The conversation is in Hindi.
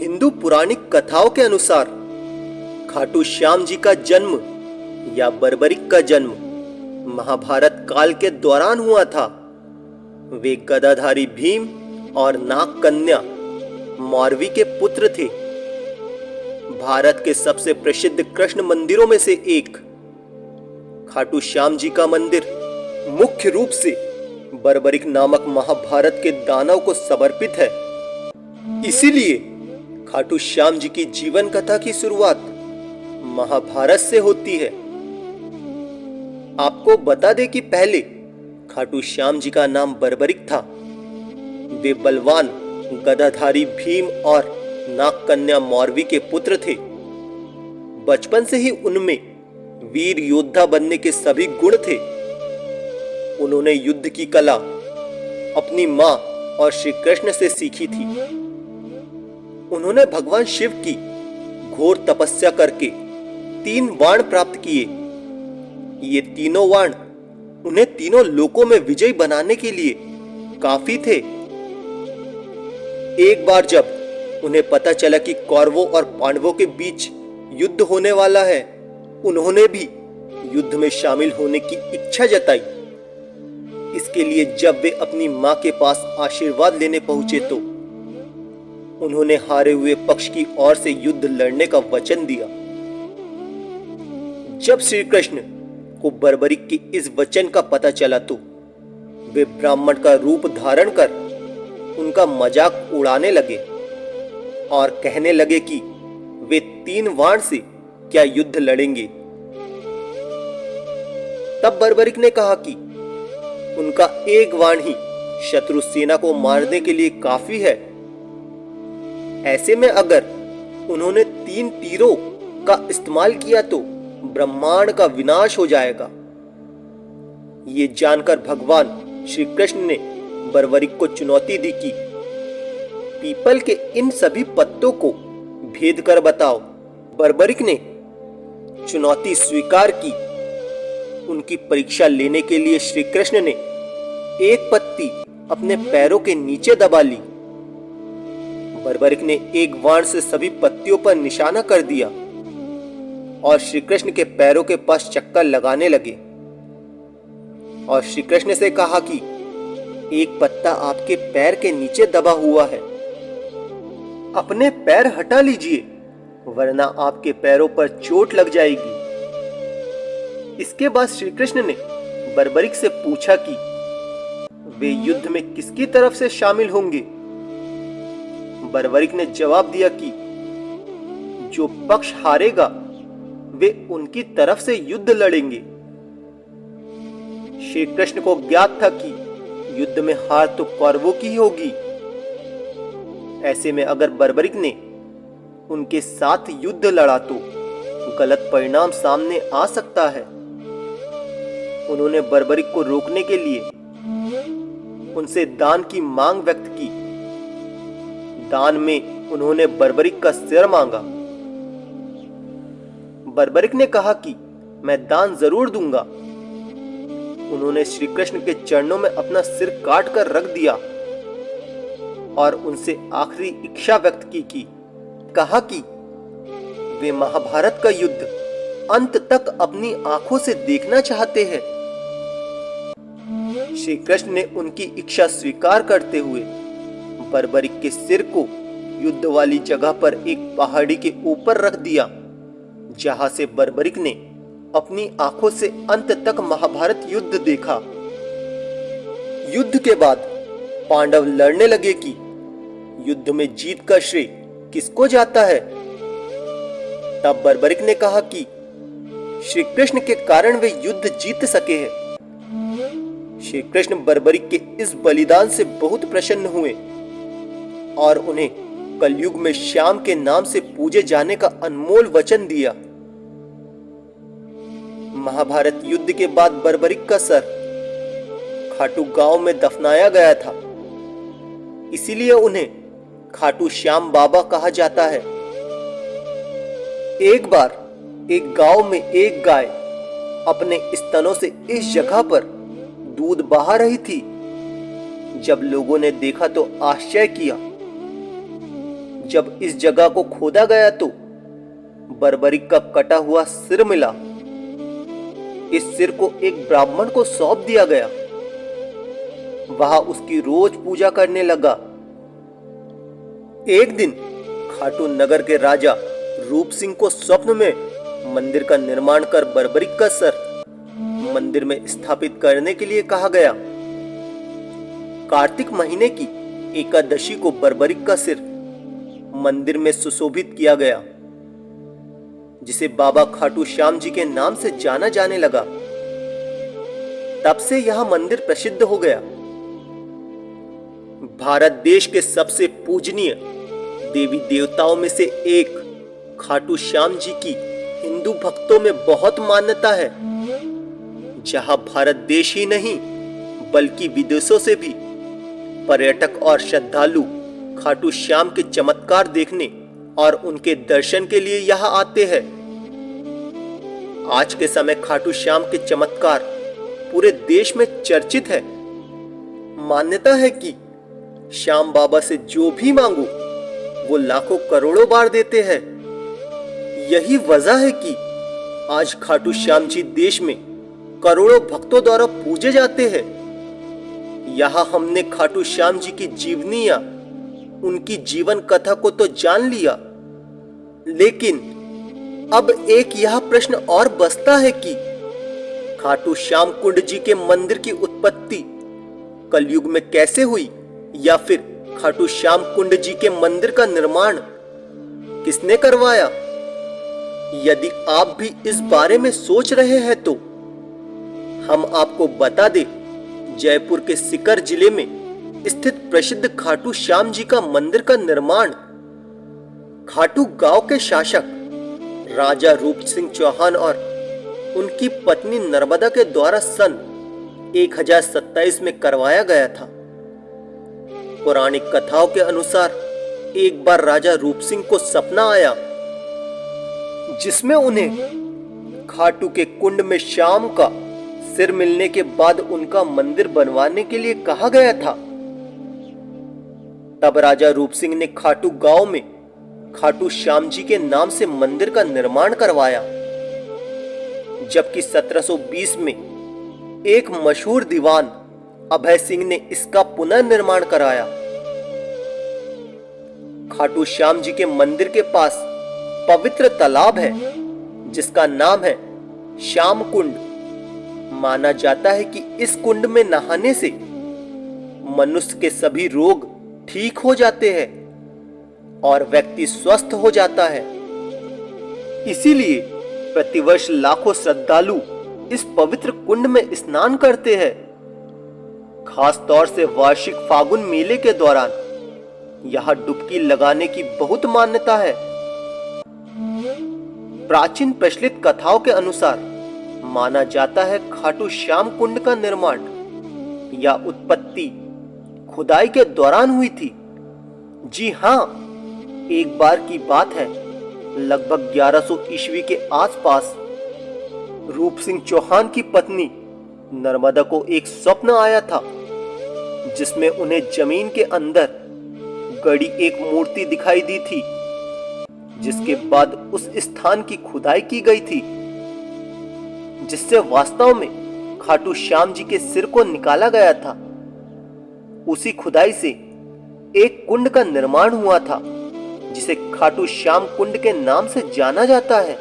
हिंदू पुराणिक कथाओं के अनुसार खाटू श्याम जी का जन्म या बर्बरिक का जन्म महाभारत काल के दौरान हुआ था। वे गदाधारी भीम और नाग कन्या मौरवी के पुत्र थे। भारत के सबसे प्रसिद्ध कृष्ण मंदिरों में से एक खाटू श्याम जी का मंदिर मुख्य रूप से बर्बरिक नामक महाभारत के दानव को समर्पित है। इसीलिए खाटू श्याम जी की जीवन कथा की शुरुआत महाभारत से होती है। आपको बता दें कि पहले खाटू श्याम जी का नाम बर्बरिक था। वे बलवान गदाधारी भीम और नाग कन्या मौरवी के पुत्र थे। बचपन से ही उनमें वीर योद्धा बनने के सभी गुण थे। उन्होंने युद्ध की कला अपनी मां और श्री कृष्ण से सीखी थी। उन्होंने भगवान शिव की घोर तपस्या करके 3 बाण प्राप्त किए। ये तीनों बाण उन्हें तीनों लोकों में विजयी बनाने के लिए काफी थे। एक बार जब उन्हें पता चला कि कौरवों और पांडवों के बीच युद्ध होने वाला है, उन्होंने भी युद्ध में शामिल होने की इच्छा जताई। इसके लिए जब वे अपनी मां के पास आशीर्वाद लेने पहुंचे तो उन्होंने हारे हुए पक्ष की ओर से युद्ध लड़ने का वचन दिया। जब श्री कृष्ण को बर्बरिक के इस वचन का पता चला तो वे ब्राह्मण का रूप धारण कर उनका मजाक उड़ाने लगे और कहने लगे कि वे 3 बाण से क्या युद्ध लड़ेंगे। तब बर्बरिक ने कहा कि उनका एक बाण ही शत्रु सेना को मारने के लिए काफी है। ऐसे में अगर उन्होंने 3 तीरों का इस्तेमाल किया तो ब्रह्मांड का विनाश हो जाएगा। ये जानकर भगवान श्री कृष्ण ने बर्बरिक को चुनौती दी कि पीपल के इन सभी पत्तों को भेद कर बताओ। बर्बरिक ने चुनौती स्वीकार की। उनकी परीक्षा लेने के लिए श्री कृष्ण ने एक पत्ती अपने पैरों के नीचे दबा ली। बर्बरिक ने एक बाण से सभी पत्तियों पर निशाना कर दिया और श्री कृष्ण के पैरों के पास चक्कर लगाने लगे और श्री कृष्ण से कहा कि एक पत्ता आपके पैर के नीचे दबा हुआ है, अपने पैर हटा लीजिए वरना आपके पैरों पर चोट लग जाएगी। इसके बाद श्री कृष्ण ने बर्बरिक से पूछा कि वे युद्ध में किसकी तरफ से शामिल होंगे। बर्बरिक ने जवाब दिया कि जो पक्ष हारेगा वे उनकी तरफ से युद्ध लड़ेंगे। श्री कृष्ण को ज्ञात था कि युद्ध में हार तो कौरवों की ही होगी। ऐसे में अगर बर्बरिक ने उनके साथ युद्ध लड़ा तो गलत परिणाम सामने आ सकता है। उन्होंने बर्बरिक को रोकने के लिए उनसे दान की मांग व्यक्त की। दान में उन्होंने बर्बरिक का सिर मांगा। बर्बरिक ने कहा कि मैं दान जरूर दूंगा। उन्होंने श्री कृष्ण के चरणों में अपना सिर काट कर रख दिया और उनसे आखिरी इच्छा व्यक्त की कहा कि वे महाभारत का युद्ध अंत तक अपनी आंखों से देखना चाहते हैं। श्री कृष्ण ने उनकी इच्छा स्वीकार करते हुए बर्बरिक के सिर को युद्ध वाली जगह पर एक पहाड़ी के ऊपर रख दिया, जहां से बर्बरिक ने अपनी आंखों से अंत तक महाभारत युद्ध देखा। युद्ध के बाद पांडव लड़ने लगे कि युद्ध में जीत का श्रेय किसको जाता है। तब बर्बरिक ने कहा कि श्री कृष्ण के कारण वे युद्ध जीत सके हैं। श्री कृष्ण बर्बरिक के इस बलिदान से बहुत प्रसन्न हुए और उन्हें कलयुग में श्याम के नाम से पूजे जाने का अनमोल वचन दिया। महाभारत युद्ध के बाद बर्बरिक का सर खाटू गांव में दफनाया गया था। इसीलिए उन्हें खाटू श्याम बाबा कहा जाता है। एक बार एक गांव में एक गाय अपने स्तनों से इस जगह पर दूध बहा रही थी। जब लोगों ने देखा तो आश्चर्य किया। जब इस जगह को खोदा गया तो बर्बरिक का कटा हुआ सिर मिला। इस सिर को एक ब्राह्मण को सौंप दिया गया। वह उसकी रोज पूजा करने लगा। एक दिन खाटू नगर के राजा रूप सिंह को स्वप्न में मंदिर का निर्माण कर बर्बरिक का सर मंदिर में स्थापित करने के लिए कहा गया। कार्तिक महीने की एकादशी को बर्बरिक का सिर मंदिर में सुशोभित किया गया, जिसे बाबा खाटू श्याम जी के नाम से जाना जाने लगा। तब से यह मंदिर प्रसिद्ध हो गया। भारत देश के सबसे पूजनीय देवी देवताओं में से एक खाटू श्याम जी की हिंदू भक्तों में बहुत मान्यता है। जहां भारत देश ही नहीं बल्कि विदेशों से भी पर्यटक और श्रद्धालु खाटू श्याम के चमत्कार देखने और उनके दर्शन के लिए यहां आते हैं। आज के समय खाटू श्याम के चमत्कार पूरे देश में चर्चित है। मान्यता है कि श्याम बाबा से जो भी मांगो वो लाखों करोड़ों बार देते हैं। यही वजह है कि आज खाटू श्याम जी देश में करोड़ों भक्तों द्वारा पूजे जाते हैं। यहां हमने खाटू श्याम जी की जीवनी या उनकी जीवन कथा को तो जान लिया, लेकिन अब एक यह प्रश्न और बचता है कि खाटू श्याम कुंड जी के मंदिर की उत्पत्ति कलयुग में कैसे हुई, या फिर खाटू श्याम कुंड जी के मंदिर का निर्माण किसने करवाया। यदि आप भी इस बारे में सोच रहे हैं तो हम आपको बता दें, जयपुर के सीकर जिले में स्थित प्रसिद्ध खाटू श्याम जी का मंदिर का निर्माण खाटू गांव के शासक राजा रूप सिंह चौहान और उनकी पत्नी नर्मदा के द्वारा सन 1027 में करवाया गया था। पौराणिक कथाओं के अनुसार एक बार राजा रूप सिंह को सपना आया, जिसमें उन्हें खाटू के कुंड में श्याम का सिर मिलने के बाद उनका मंदिर बनवाने के लिए कहा गया था। तब राजा रूप सिंह ने खाटू गांव में खाटू श्याम जी के नाम से मंदिर का निर्माण करवाया, जबकि 1720 में एक मशहूर दीवान अभय सिंह ने इसका पुनर्निर्माण कराया। खाटू श्याम जी के मंदिर के पास पवित्र तालाब है, जिसका नाम है श्याम कुंड। माना जाता है कि इस कुंड में नहाने से मनुष्य के सभी रोग ठीक हो जाते हैं और व्यक्ति स्वस्थ हो जाता है। इसीलिए प्रतिवर्ष लाखों श्रद्धालु इस पवित्र कुंड में स्नान करते हैं। खास तौर से वार्षिक फागुन मेले के दौरान यहां डुबकी लगाने की बहुत मान्यता है। प्राचीन प्रचलित कथाओं के अनुसार माना जाता है खाटू श्याम कुंड का निर्माण या उत्पत्ति खुदाई के दौरान हुई थी। जी हां, एक बार की बात है, लगभग 1100 ईस्वी के आसपास रूप सिंह चौहान की पत्नी नर्मदा को एक स्वप्न आया था, जिसमें उन्हें जमीन के अंदर गड़ी एक मूर्ति दिखाई दी थी, जिसके बाद उस स्थान की खुदाई की गई थी, जिससे वास्तव में खाटू श्याम जी के सिर को निकाला गया था। उसी खुदाई से एक कुंड का निर्माण हुआ था, जिसे खाटू श्याम कुंड के नाम से जाना जाता है।